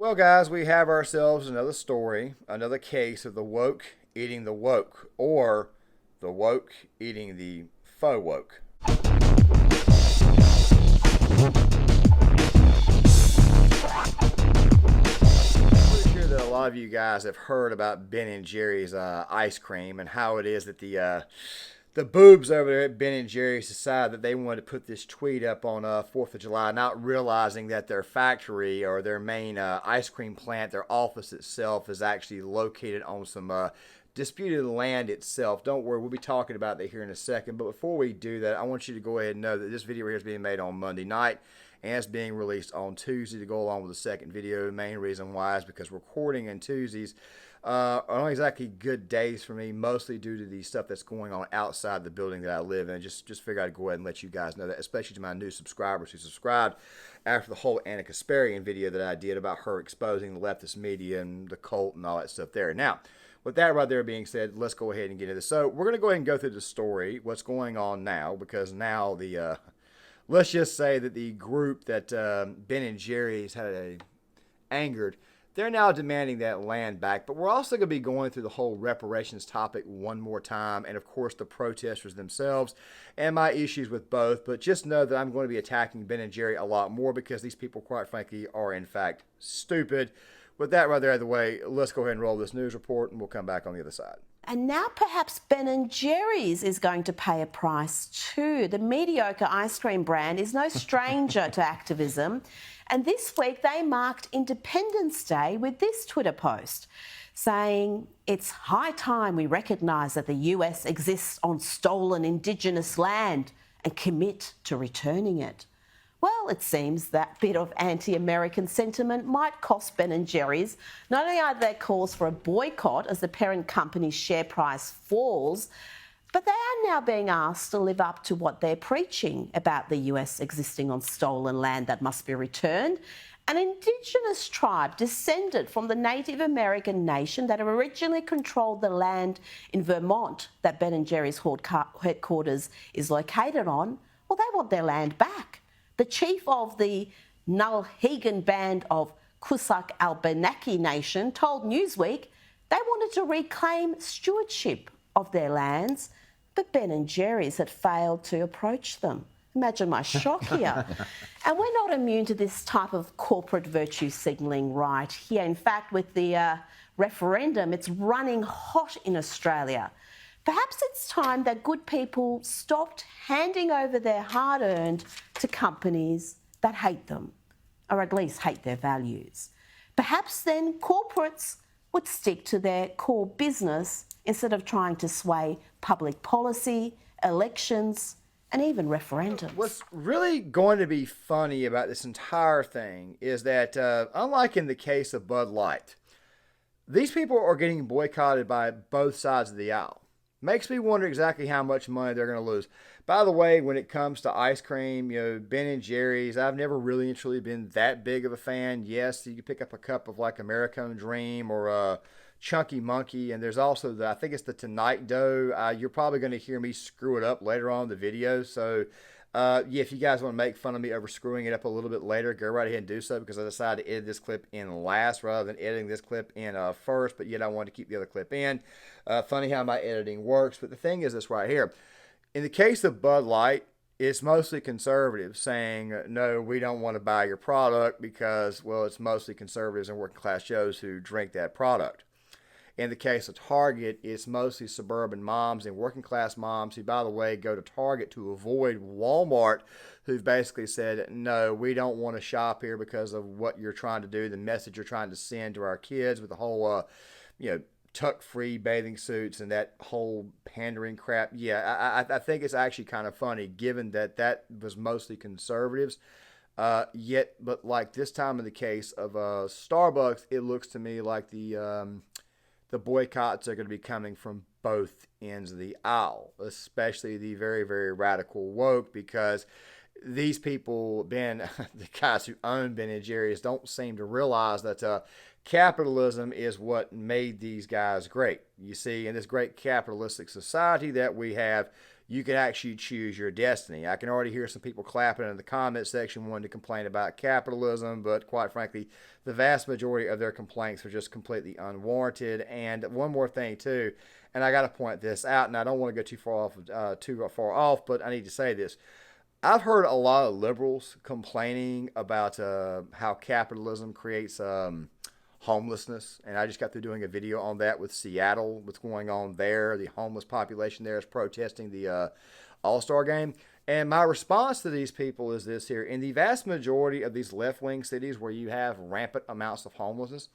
Well, guys, we have ourselves another story, another case of the woke eating the woke, or the woke eating the faux woke. Pretty sure that a lot of you guys have heard about Ben and Jerry's ice cream and how it is that the boobs over there at Ben and Jerry's decided that they wanted to put this tweet up on 4th of July, not realizing that their factory or their main ice cream plant, their office itself, is actually located on some disputed land itself. Don't worry, we'll be talking about that here in a second. But before we do that, I want you to go ahead and know that this video here is being made on Monday night and it's being released on Tuesday to go along with the second video. The main reason why is because recording on Tuesdays are not exactly good days for me, mostly due to the stuff that's going on outside the building that I live in. Just figured I'd go ahead and let you guys know that, especially to my new subscribers who subscribed after the whole Anna Kasparian video that I did about her exposing the leftist media and the cult and all that stuff there. Now, with that right there being said, let's go ahead and get into this. So we're going to go ahead and go through the story, what's going on now, because now let's just say that the group that Ben and Jerry's had angered, they're now demanding that land back. But we're also going to be going through the whole reparations topic one more time, and of course the protesters themselves and my issues with both. But just know that I'm going to be attacking Ben and Jerry a lot more because these people, quite frankly, are in fact stupid. With that right there out of the way, let's go ahead and roll this news report, and we'll come back on the other side. And now perhaps Ben and Jerry's is going to pay a price too. The mediocre ice cream brand is no stranger to activism. And this week they marked Independence Day with this Twitter post saying, "It's high time we recognise that the US exists on stolen Indigenous land and commit to returning it." Well, it seems that bit of anti-American sentiment might cost Ben and Jerry's. Not only are there calls for a boycott as the parent company's share price falls, but they are now being asked to live up to what they're preaching about the US existing on stolen land that must be returned. An Indigenous tribe descended from the Native American nation that originally controlled the land in Vermont that Ben and Jerry's headquarters is located on, well, they want their land back. The chief of the Nulhegan band of Cusack Abenaki Nation told Newsweek they wanted to reclaim stewardship of their lands, but Ben and Jerry's had failed to approach them. Imagine my shock here. And we're not immune to this type of corporate virtue signalling right here. In fact, with the referendum, it's running hot in Australia. Perhaps it's time that good people stopped handing over their hard-earned to companies that hate them, or at least hate their values. Perhaps then corporates would stick to their core business instead of trying to sway public policy, elections, and even referendums. What's really going to be funny about this entire thing is that, unlike in the case of Bud Light, these people are getting boycotted by both sides of the aisle. Makes me wonder exactly how much money they're going to lose. By the way, when it comes to ice cream, Ben and Jerry's, I've never really and truly been that big of a fan. Yes, you can pick up a cup of like American Dream or Chunky Monkey, and there's also I think it's the Tonight Dough. You're probably going to hear me screw it up later on in the video, so yeah, if you guys want to make fun of me over screwing it up a little bit later, go right ahead and do so, because I decided to edit this clip in last rather than editing this clip in first, but yet I wanted to keep the other clip in. Funny how my editing works, but the thing is this right here. In the case of Bud Light, it's mostly conservatives saying, no, we don't want to buy your product because, well, it's mostly conservatives and working class Joes who drink that product. In the case of Target, it's mostly suburban moms and working class moms who, by the way, go to Target to avoid Walmart, who've basically said, no, we don't want to shop here because of what you're trying to do, the message you're trying to send to our kids with the whole, tuck-free bathing suits and that whole pandering crap. Yeah, I think it's actually kind of funny, given that that was mostly conservatives. But like this time in the case of Starbucks, it looks to me like the boycotts are going to be coming from both ends of the aisle, especially the very, very radical woke, because these people, the guys who own Ben & Jerry's, don't seem to realize that capitalism is what made these guys great. You see, in this great capitalistic society that we have, you can actually choose your destiny. I can already hear some people clapping in the comment section wanting to complain about capitalism, but quite frankly, the vast majority of their complaints are just completely unwarranted. And one more thing too, and I got to point this out, and I don't want to go too far off, but I need to say this. I've heard a lot of liberals complaining about how capitalism creates homelessness, and I just got through doing a video on that with Seattle, what's going on there. The homeless population there is protesting the All-Star game. And my response to these people is this here. In the vast majority of these left-wing cities where you have rampant amounts of homelessness,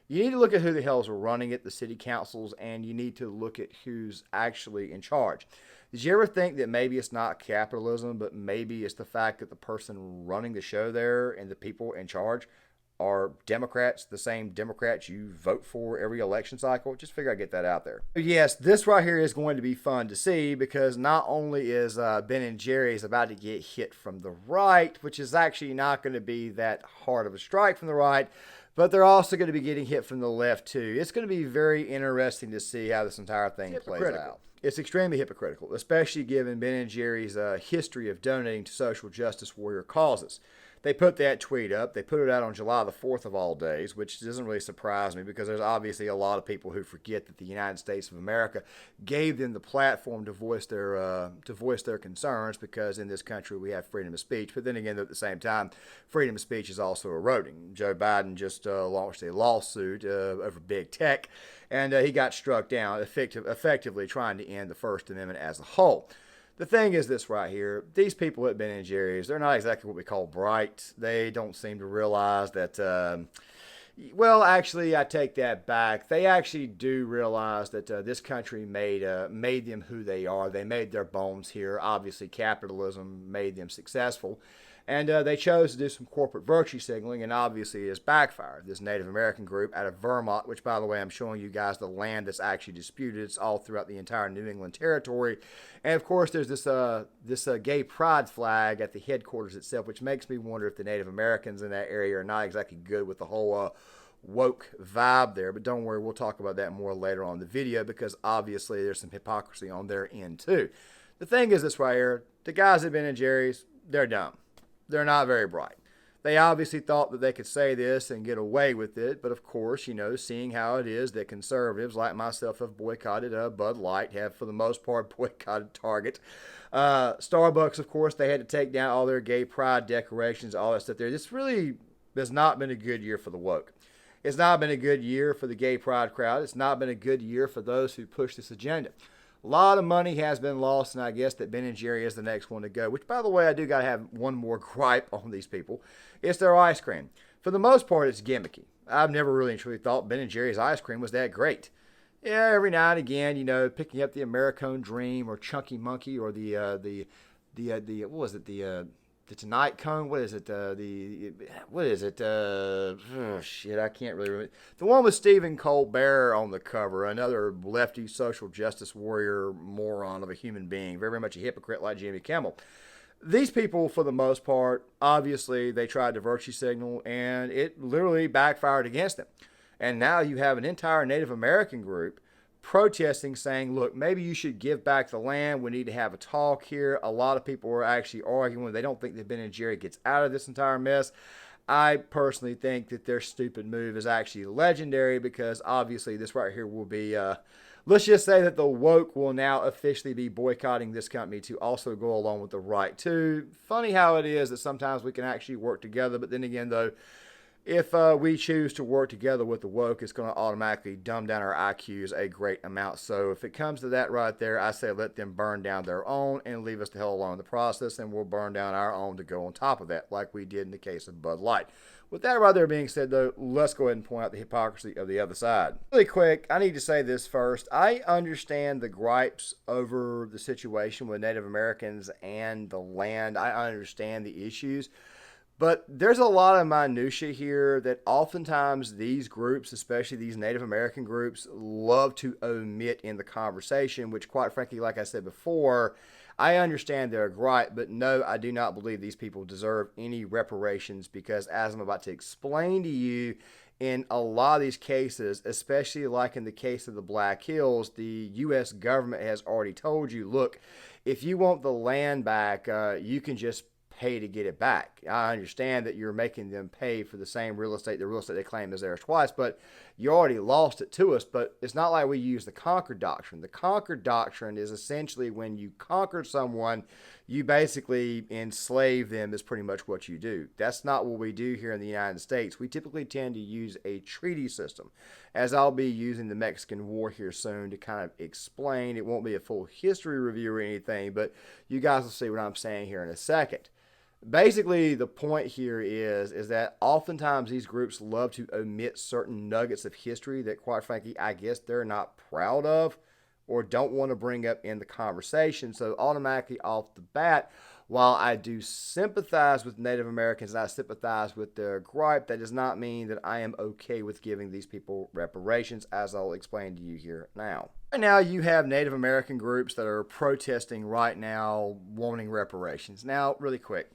you need to look at who the hell is running it, the city councils, and you need to look at who's actually in charge. Did you ever think that maybe it's not capitalism, but maybe it's the fact that the person running the show there and the people in charge are Democrats, the same Democrats you vote for every election cycle? Just figure I'd get that out there. But yes, this right here is going to be fun to see, because not only is Ben and Jerry's about to get hit from the right, which is actually not going to be that hard of a strike from the right, but they're also going to be getting hit from the left too. It's going to be very interesting to see how this entire thing plays out. It's extremely hypocritical, especially given Ben and Jerry's history of donating to social justice warrior causes. They put that tweet up. They put it out on July the 4th of all days, which doesn't really surprise me, because there's obviously a lot of people who forget that the United States of America gave them the platform to voice their concerns, because in this country we have freedom of speech. But then again, at the same time, freedom of speech is also eroding. Joe Biden just launched a lawsuit over big tech, and he got struck down, effectively trying to end the First Amendment as a whole. The thing is this right here. These people at Ben and Jerry's, they're not exactly what we call bright. They don't seem to realize that, well, actually, I take that back. They actually do realize that this country made them who they are. They made their bones here. Obviously, capitalism made them successful. And they chose to do some corporate virtue signaling, and obviously it has backfired. This Native American group out of Vermont, which, by the way, I'm showing you guys the land that's actually disputed. It's all throughout the entire New England territory. And, of course, there's this gay pride flag at the headquarters itself, which makes me wonder if the Native Americans in that area are not exactly good with the whole woke vibe there. But don't worry, we'll talk about that more later on in the video, because obviously there's some hypocrisy on their end, too. The thing is this right here. The guys at Ben and Jerry's, they're dumb. They're not very bright. They obviously thought that they could say this and get away with it, but of course, seeing how it is that conservatives like myself have boycotted Bud Light, have for the most part boycotted Target. Starbucks, of course, they had to take down all their gay pride decorations, all that stuff there. This really has not been a good year for the woke. It's not been a good year for the gay pride crowd. It's not been a good year for those who push this agenda. A lot of money has been lost, and I guess that Ben & Jerry is the next one to go, which, by the way, I do got to have one more gripe on these people. It's their ice cream. For the most part, it's gimmicky. I've never really and truly thought Ben & Jerry's ice cream was that great. Yeah, every now and again, picking up the Americone Dream or Chunky Monkey or the Tonight Cone. What is it? Shit, I can't really remember. The one with Stephen Colbert on the cover, another lefty social justice warrior moron of a human being, very much a hypocrite like Jimmy Kimmel. These people, for the most part, obviously, they tried to virtue signal, and it literally backfired against them. And now you have an entire Native American group protesting, saying, look, maybe you should give back the land. We need to have a talk here. A lot of people are actually arguing. They don't think that Ben and Jerry gets out of this entire mess. I personally think that their stupid move is actually legendary, because obviously this right here will be, let's just say that the woke will now officially be boycotting this company to also go along with the right too. Funny how it is that sometimes we can actually work together, but then again though, if we choose to work together with the woke, it's going to automatically dumb down our IQs a great amount. So if it comes to that right there, I say let them burn down their own and leave us the hell alone in the process, and we'll burn down our own to go on top of that, like we did in the case of Bud Light. With that right there being said, though, let's go ahead and point out the hypocrisy of the other side. Really quick, I need to say this first. I understand the gripes over the situation with Native Americans and the land. I understand the issues. But there's a lot of minutia here that oftentimes these groups, especially these Native American groups, love to omit in the conversation, which quite frankly, like I said before, I understand their gripe, but no, I do not believe these people deserve any reparations, because as I'm about to explain to you, in a lot of these cases, especially like in the case of the Black Hills, the U.S. government has already told you, look, if you want the land back, you can just pay to get it back. I understand that you're making them pay for the same real estate, the real estate they claim is theirs twice, but you already lost it to us. But it's not like we use the Concord Doctrine. The Concord Doctrine is essentially when you conquer someone, you basically enslave them, is pretty much what you do. That's not what we do here in the United States. We typically tend to use a treaty system, as I'll be using the Mexican War here soon to kind of explain. It won't be a full history review or anything, but you guys will see what I'm saying here in a second. Basically, the point here is that oftentimes these groups love to omit certain nuggets of history that, quite frankly, I guess they're not proud of or don't want to bring up in the conversation. So automatically off the bat, while I do sympathize with Native Americans and I sympathize with their gripe, that does not mean that I am okay with giving these people reparations, as I'll explain to you here now. Right now, you have Native American groups that are protesting right now, wanting reparations. Now, really quick,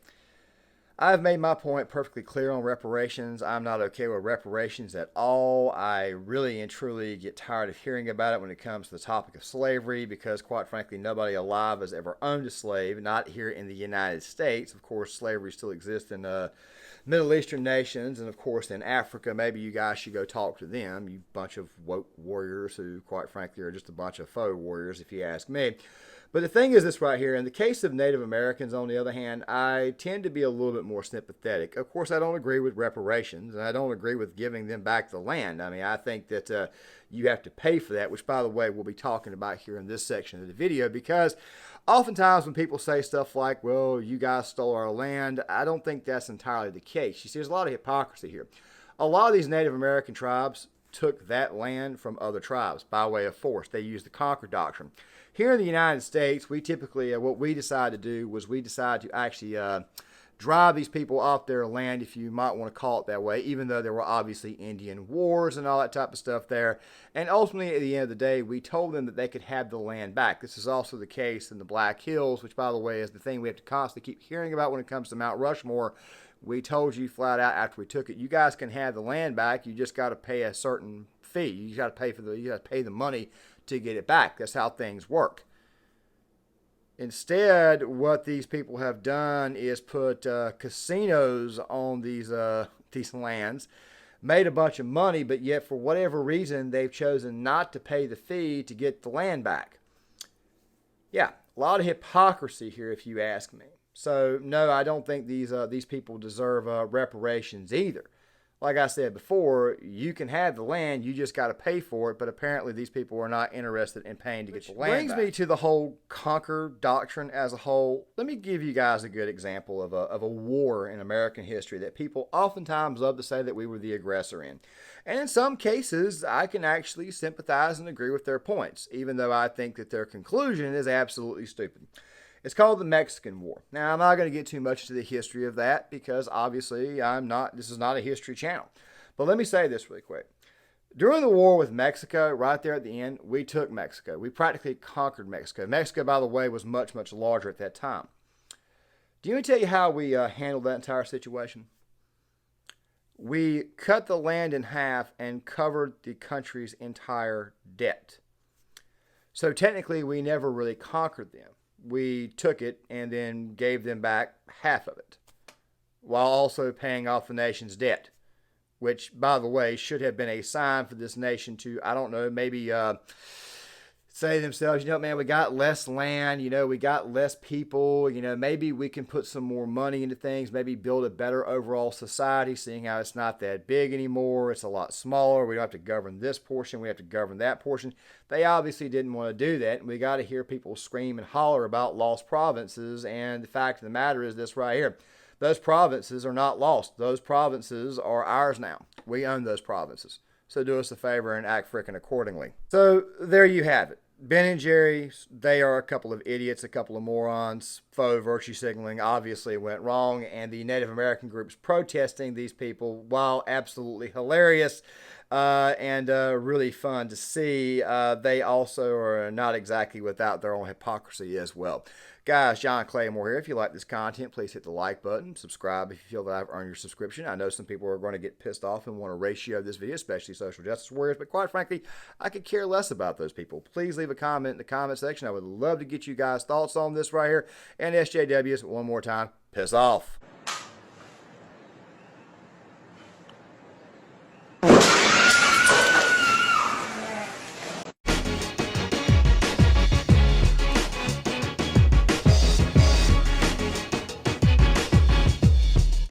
I've made my point perfectly clear on reparations. I'm not okay with reparations at all. I really and truly get tired of hearing about it when it comes to the topic of slavery because, quite frankly, nobody alive has ever owned a slave, not here in the United States. Of course, slavery still exists in Middle Eastern nations and, of course, in Africa. Maybe you guys should go talk to them, you bunch of woke warriors who, quite frankly, are just a bunch of faux warriors, if you ask me. But the thing is this right here. In the case of Native Americans, on the other hand, I tend to be a little bit more sympathetic. Of course, I don't agree with reparations, and I don't agree with giving them back the land. I mean, I think that you have to pay for that, which, by the way, we'll be talking about here in this section of the video, because oftentimes when people say stuff like, well, you guys stole our land, I don't think that's entirely the case. You see, there's a lot of hypocrisy here. A lot of these Native American tribes took that land from other tribes by way of force. They used the Concord Doctrine. Here in the United States, we typically, what we decided to do was we decided to actually drive these people off their land, if you might want to call it that way, even though there were obviously Indian wars and all that type of stuff there. And ultimately, at the end of the day, we told them that they could have the land back. This is also the case in the Black Hills, which, by the way, is the thing we have to constantly keep hearing about when it comes to Mount Rushmore. We told you flat out after we took it, you guys can have the land back. You just got to pay a certain fee. You got to pay the money to get it back. That's how things work. Instead, what these people have done is put casinos on these lands, made a bunch of money, but yet for whatever reason, they've chosen not to pay the fee to get the land back. Yeah, a lot of hypocrisy here, if you ask me. So, no, I don't think these people deserve reparations either. Like I said before, you can have the land, you just got to pay for it, but apparently these people are not interested in paying to get the land back. Brings me to the whole Concord Doctrine as a whole. Let me give you guys a good example of a war in American history that people oftentimes love to say that we were the aggressor in. And in some cases, I can actually sympathize and agree with their points, even though I think that their conclusion is absolutely stupid. It's called the Mexican War. Now, I'm not going to get too much into the history of that because obviously this is not a history channel. But let me say this really quick. During the war with Mexico, right there at the end, we took Mexico. We practically conquered Mexico. Mexico, by the way, was much, much larger at that time. Do you want me to tell you how we handled that entire situation? We cut the land in half and covered the country's entire debt. So technically, we never really conquered them. We took it and then gave them back half of it, while also paying off the nation's debt, which, by the way, should have been a sign for this nation to, I don't know, maybe say to themselves, man, we got less land, we got less people, maybe we can put some more money into things, maybe build a better overall society, seeing how it's not that big anymore, it's a lot smaller, we don't have to govern this portion, we have to govern that portion. They obviously didn't want to do that, and we got to hear people scream and holler about lost provinces, and the fact of the matter is this right here. Those provinces are not lost. Those provinces are ours now. We own those provinces. So do us a favor and act frickin' accordingly. So there you have it. Ben and Jerry, they are a couple of idiots, a couple of morons. Faux virtue signaling obviously went wrong, and the Native American groups protesting these people, while absolutely hilarious, and really fun to see. They also are not exactly without their own hypocrisy as well. Guys, John Claymore here. If you like this content, please hit the like button. Subscribe if you feel that I've earned your subscription. I know some people are going to get pissed off and want to ratio this video, especially social justice warriors, but quite frankly, I could care less about those people. Please leave a comment in the comment section. I would love to get you guys' thoughts on this right here. And SJWs, one more time, piss off.